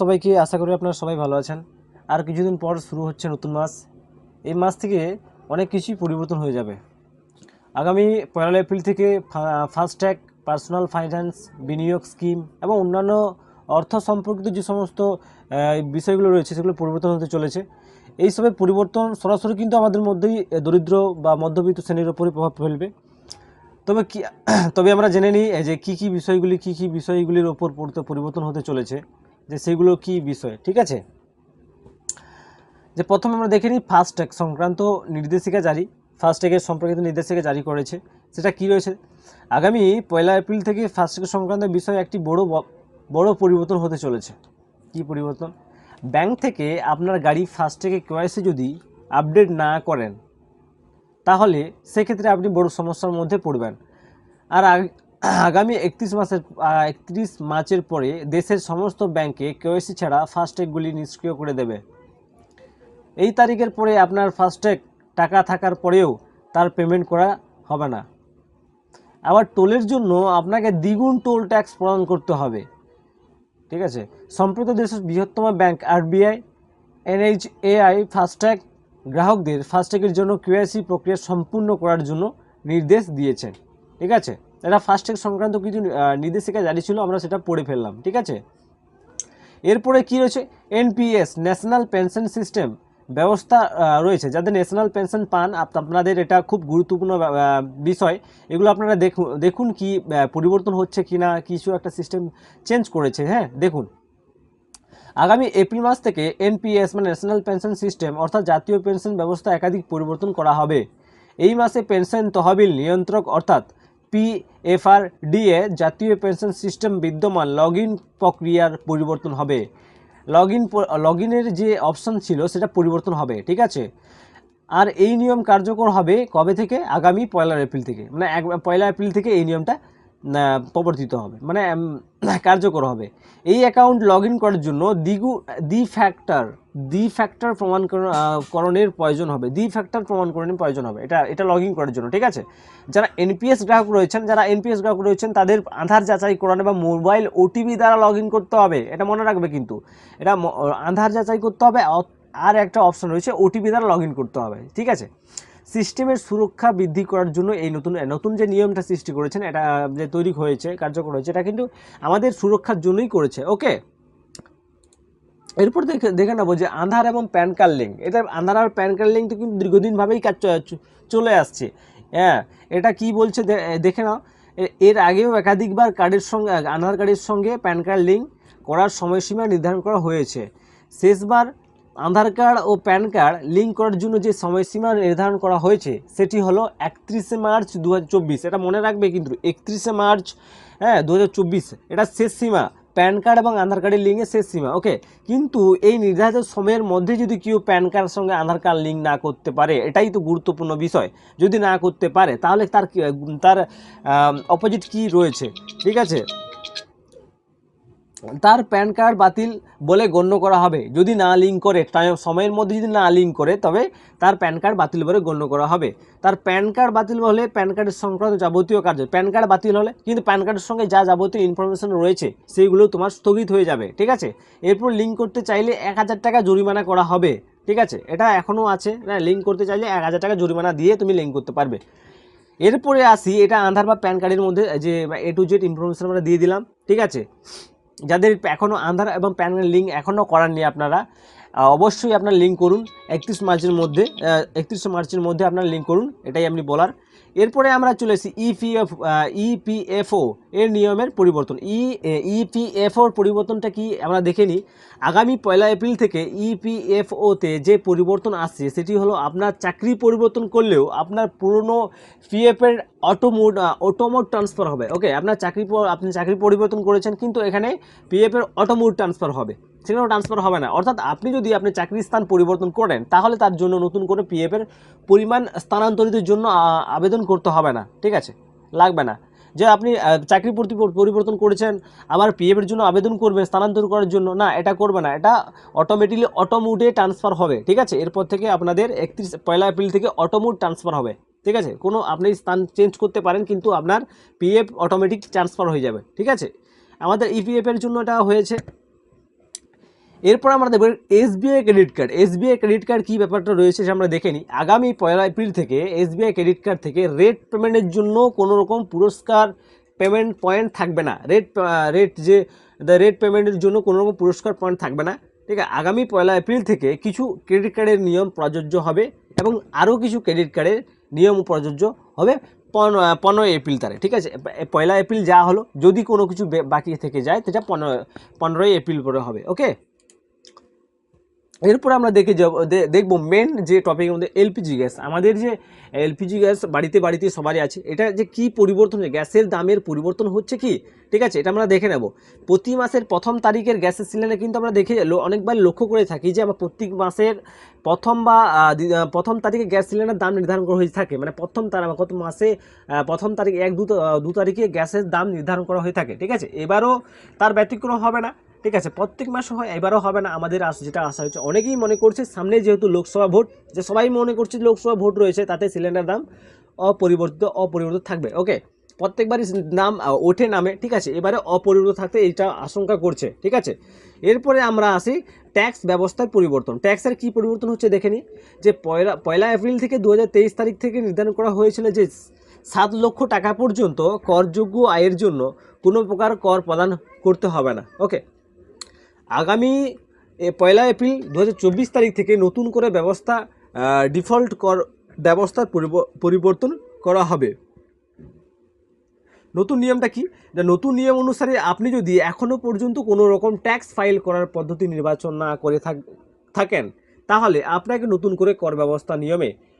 সবাইকে, আশা করি আপনারা সবাই ভালো আছেন। আর কিছুদিন পর শুরু হচ্ছে নতুন মাস। এই মাস থেকে অনেক কিছুই পরিবর্তন হয়ে যাবে। আগামী 1 এপ্রিল থেকে ফাস্ট্যাগ, পার্সোনাল ফাইন্যান্স, বিনিয়োগ স্কিম এবং অন্যান্য অর্থ সম্পর্কিত যে সমস্ত বিষয়গুলো রয়েছে সেগুলো পরিবর্তন হতে চলেছে। এইসবের পরিবর্তন সরাসরি কিন্তু আমাদের মধ্যেই দরিদ্র বা মধ্যবিত্ত শ্রেণীর ওপরই প্রভাব ফেলবে। তবে আমরা জেনে নিই যে কী বিষয়গুলির ওপর পরিবর্তন হতে চলেছে, যে সেইগুলো কি বিষয়। ঠিক আছে, যে প্রথমে আমরা দেখে নিই ফাস্ট্যাগ সংক্রান্ত নির্দেশিকা জারি। ফাস্ট্যাগের সম্পর্কিত নির্দেশিকা জারি করেছে, সেটা কি রয়েছে। আগামী 1 এপ্রিল থেকে ফাস্ট্যাগ সংক্রান্ত বিষয়ে একটি বড় পরিবর্তন হতে চলেছে। কি পরিবর্তন? ব্যাংক থেকে আপনার গাড়ি ফাস্ট্যাগে কেওয়াইসি যদি আপডেট না করেন, তাহলে সেক্ষেত্রে আপনি বড় সমস্যার মধ্যে পড়বেন। আর আগামী 31 মার্চের পরে দেশের সমস্ত ব্যাংকে কেওয়াইসি ছাড়া ফাস্ট্যাগগুলি নিষ্ক্রিয় করে দেবে। এই তারিখের পরে আপনার ফাস্ট্যাগ টাকা থাকার পরেও তার পেমেন্ট করা হবে না। আবার টোলের জন্য আপনাকে দ্বিগুণ টোল ট্যাক্স প্রদান করতে হবে। ঠিক আছে, সম্প্রতি দেশের বৃহত্তম ব্যাংক আরবিআই NHAI ফাস্ট্যাগ গ্রাহকদের ফাস্ট্যাগের জন্য কেওয়াইসি প্রক্রিয়া সম্পূর্ণ করার জন্য নির্দেশ দিয়েছেন। ঠিক আছে, এটা ফাস্ট্যাগ সংক্রান্ত কিছু নির্দেশিকা জারি ছিল, আমরা সেটা পড়ে ফেললাম। ঠিক আছে, এরপরে কি রয়েছে? NPS, ন্যাশনাল পেনশন সিস্টেম ব্যবস্থা রয়েছে। যাদের ন্যাশনাল পেনশন পান, আপনাদের এটা খুব গুরুত্বপূর্ণ বিষয়। এগুলো আপনারা দেখুন কি পরিবর্তন হচ্ছে কি না, কিছু একটা সিস্টেম চেঞ্জ করেছে। হ্যাঁ, দেখুন, আগামী এপ্রিল মাস থেকে NPS মানে ন্যাশনাল পেনশন সিস্টেম অর্থাৎ জাতীয় পেনশন ব্যবস্থা একাধিক পরিবর্তন করা হবে। এই মাসে পেনশন তহবিল নিয়ন্ত্রক অর্থাৎ PFRDA জাতীয় পেনশন সিস্টেম বিদ্যমান লগ ইন প্রক্রিয়ার পরিবর্তন হবে। লগ ইনের যে অপশন ছিল সেটা পরিবর্তন হবে। ঠিক আছে, আর এই নিয়ম কার্যকর হবে কবে থেকে? আগামী 1 এপ্রিল থেকে, মানে 1 এপ্রিল থেকে এই নিয়মটা প্রবর্তিত হবে, মানে কার্যকর হবে। এই অ্যাকাউন্ট লগ ইন করার জন্য দ্বি ফ্যাক্টর প্রমাণকরণের প্রয়োজন হবে। এটা লগ ইন করার জন্য। ঠিক আছে, যারা NPS গ্রাহক রয়েছেন তাদের আধার যাচাই করানো বা মোবাইল OTP দ্বারা লগ ইন করতে হবে। এটা মনে রাখবে, কিন্তু এটা আধার যাচাই করতে হবে। আর একটা অপশন রয়েছে OTP দ্বারা লগ ইন করতে হবে। ঠিক আছে, সিস্টেমের সুরক্ষা বৃদ্ধি করার জন্য এই নতুন যে নিয়মটা সৃষ্টি করেছেন, এটা যে তৈরি হয়েছে, কার্যকর হয়েছে, এটা কিন্তু আমাদের সুরক্ষার জন্যই করেছে। ওকে, এরপর দেখে নেবো যে আধার এবং প্যান কার্ড লিঙ্ক। এটা আধার আর প্যান কার্ড লিঙ্ক তো কিন্তু দীর্ঘদিনভাবেই কাজ চলে আসছে। হ্যাঁ, এটা কি বলছে দেখে নাও। এর আগেও একাধিকবার আধার কার্ডের সঙ্গে প্যান কার্ড লিঙ্ক করার সময়সীমা নির্ধারণ করা হয়েছে। শেষবার আধার কার্ড ও প্যান কার্ড লিঙ্ক করার জন্য যে সময়সীমা নির্ধারণ করা হয়েছে সেটি হলো 31 মার্চ 2024। এটা মনে রাখবে, কিন্তু 31 মার্চ 2024 এটা শেষ সীমা, প্যান কার্ড এবং আধার কার্ডের লিঙ্কের শেষ সীমা। ওকে, কিন্তু এই নির্ধারিত সময়ের মধ্যে যদি কেউ প্যান কার্ডের সঙ্গে আধার কার্ড লিঙ্ক না করতে পারে, এটাই তো গুরুত্বপূর্ণ বিষয়। যদি না করতে পারে তাহলে তার অপোজিট কি রয়েছে? ঠিক আছে, তার প্যান কার্ড বাতিল বলে গণ্য করা হবে। যদি না লিঙ্ক করে, সময়ের মধ্যে যদি না লিঙ্ক করে, তবে তার প্যান কার্ড বাতিল বলে গণ্য করা হবে। তার প্যান কার্ড বাতিল হলে প্যান কার্ডের সংক্রান্ত যাবতীয় কার্য, প্যান কার্ড বাতিল হলে কিন্তু প্যান কার্ডের সঙ্গে যা যাবতীয় ইনফরমেশন রয়েছে সেইগুলো তোমার স্থগিত হয়ে যাবে। ঠিক আছে, এরপর লিঙ্ক করতে চাইলে 1000 টাকা জরিমানা করা হবে। ঠিক আছে, এটা এখনও আছে না, লিঙ্ক করতে চাইলে 1000 টাকা জরিমানা দিয়ে তুমি লিঙ্ক করতে পারবে। এরপরে আসি, এটা আধার বা প্যান কার্ডের মধ্যে যে A to Z ইনফরমেশন আমরা দিয়ে দিলাম। ঠিক আছে, যাদের এখনও আধার এবং প্যান কার্ড লিঙ্ক এখনও করাননি, আপনারা অবশ্যই আপনার লিঙ্ক করুন। 31 মার্চের মধ্যে আপনার লিঙ্ক করুন, এটাই আপনি বলার। এরপরে আমরা চলে এসেছি EPFO এর নিয়মের পরিবর্তন। EPFOর পরিবর্তনটা কি আমরা দেখে নিই। আগামী 1 এপ্রিল থেকে EPFOতে যে পরিবর্তন আসছে সেটি হলো, আপনার চাকরি পরিবর্তন করলেও আপনার পুরনো PF এর অটোমোড ট্রান্সফার হবে। ওকে, আপনি চাকরি পরিবর্তন করেছেন, কিন্তু এখানে PF এর অটোমোড ট্রান্সফার হবে, সেখানে ট্রান্সফার হবে না। অর্থাৎ আপনি যদি আপনি চাকরির স্থান পরিবর্তন করেন, তাহলে তার জন্য নতুন করে PF এর পরিমাণ স্থানান্তরিতের জন্য আবেদন করতে হবে না। ঠিক আছে, লাগবে না যে আপনি চাকরি পরিবর্তন করেছেন আবার PF এর জন্য আবেদন করবেন স্থানান্তর করার জন্য, না, এটা করবে না। এটা অটোমেটিকলি অটোমোডে ট্রান্সফার হবে। ঠিক আছে, এরপর থেকে আপনাদের 1 এপ্রিল থেকে অটোমোড ট্রান্সফার হবে। ঠিক আছে, কোনো আপনি স্থান চেঞ্জ করতে পারেন, কিন্তু আপনার PF অটোমেটিক ট্রান্সফার হয়ে যাবে। ঠিক আছে, আমাদের EPF এর জন্য এটা হয়েছে। এরপর আমরা দেখব SBI credit card. SBI credit card কী ব্যাপারটা রয়েছে সে আমরা দেখে নিই। আগামী 1 এপ্রিল থেকে এসবিআই ক্রেডিট কার্ড থেকে রেট পেমেন্টের জন্য কোনো রকম পুরস্কার পেমেন্ট পয়েন্ট থাকবে না। রেট পেমেন্টের জন্য কোনো রকম পুরস্কার পয়েন্ট থাকবে না, ঠিক আছে। আগামী 1 এপ্রিল থেকে কিছু ক্রেডিট কার্ডের নিয়ম প্রযোজ্য হবে এবং আরও কিছু ক্রেডিট কার্ডের নিয়ম প্রযোজ্য হবে 15 এপ্রিল তারিখ, ঠিক আছে। 1 এপ্রিল যা হলো, যদি কোনো কিছু বাকি থেকে যায় সেটা 15 এপ্রিল পরে হবে, ওকে। এরপর আমরা দেখব মেন যে টপিকের মধ্যে এলপিজি গ্যাস। আমাদের যে এলপিজি গ্যাস বাড়িতে বাড়িতে সবারই আছে, এটা যে কি পরিবর্তন হচ্ছে, গ্যাসের দামের পরিবর্তন হচ্ছে কি, ঠিক আছে, এটা আমরা দেখে নেব। প্রতি মাসের 1 তারিখের গ্যাসের সিলিন্ডার কিন্তু আমরা অনেকবার লক্ষ্য করে থাকি যে আমরা প্রত্যেক মাসের প্রথম তারিখে গ্যাস সিলিন্ডার দাম নির্ধারণ করা হয়ে থাকে, মানে কত মাসে 1 তারিখ 1-2 তারিখে গ্যাসের দাম নির্ধারণ করা হয়ে থাকে, ঠিক আছে। এবারও তার ব্যতিক্রম হবে না, ঠিক আছে। প্রত্যেক মাসে হয়, এবারও হবে না। আমাদের যেটা আশা হচ্ছে, অনেকেই মনে করছে সামনে যেহেতু লোকসভা ভোট, যে সবাই মনে করছে লোকসভা ভোট রয়েছে, তাতে সিলিন্ডার দাম অপরিবর্তিত থাকবে, ওকে। প্রত্যেকবারই দাম ওঠে নামে, ঠিক আছে, এবারে অপরিবর্তিত থাকতে এইটা আশঙ্কা করছে, ঠিক আছে। এরপরে আমরা আসি ট্যাক্স ব্যবস্থার পরিবর্তন। ট্যাক্সের কী পরিবর্তন হচ্ছে দেখে নিই। যে 1 এপ্রিল থেকে 2023 তারিখ থেকে নির্ধারণ করা হয়েছিল যে 7 লক্ষ টাকা পর্যন্ত করযোগ্য আয়ের জন্য কোনো প্রকার কর প্রদান করতে হবে না, ওকে। আগামী 1 এপ্রিল 2024 তারিখ থেকে নতুন করে ডিফল্ট কর ব্যবস্থার পরিবর্তন করা হবে। নতুন নিয়মটা কি? নতুন নিয়ম অনুসারে আপনি যদি এখনও পর্যন্ত কোনো রকম ট্যাক্স ফাইল করার পদ্ধতি নির্বাচন না করে থাকেন, তাহলে আপনাকে নতুন করে কর ব্যবস্থা নিয়মে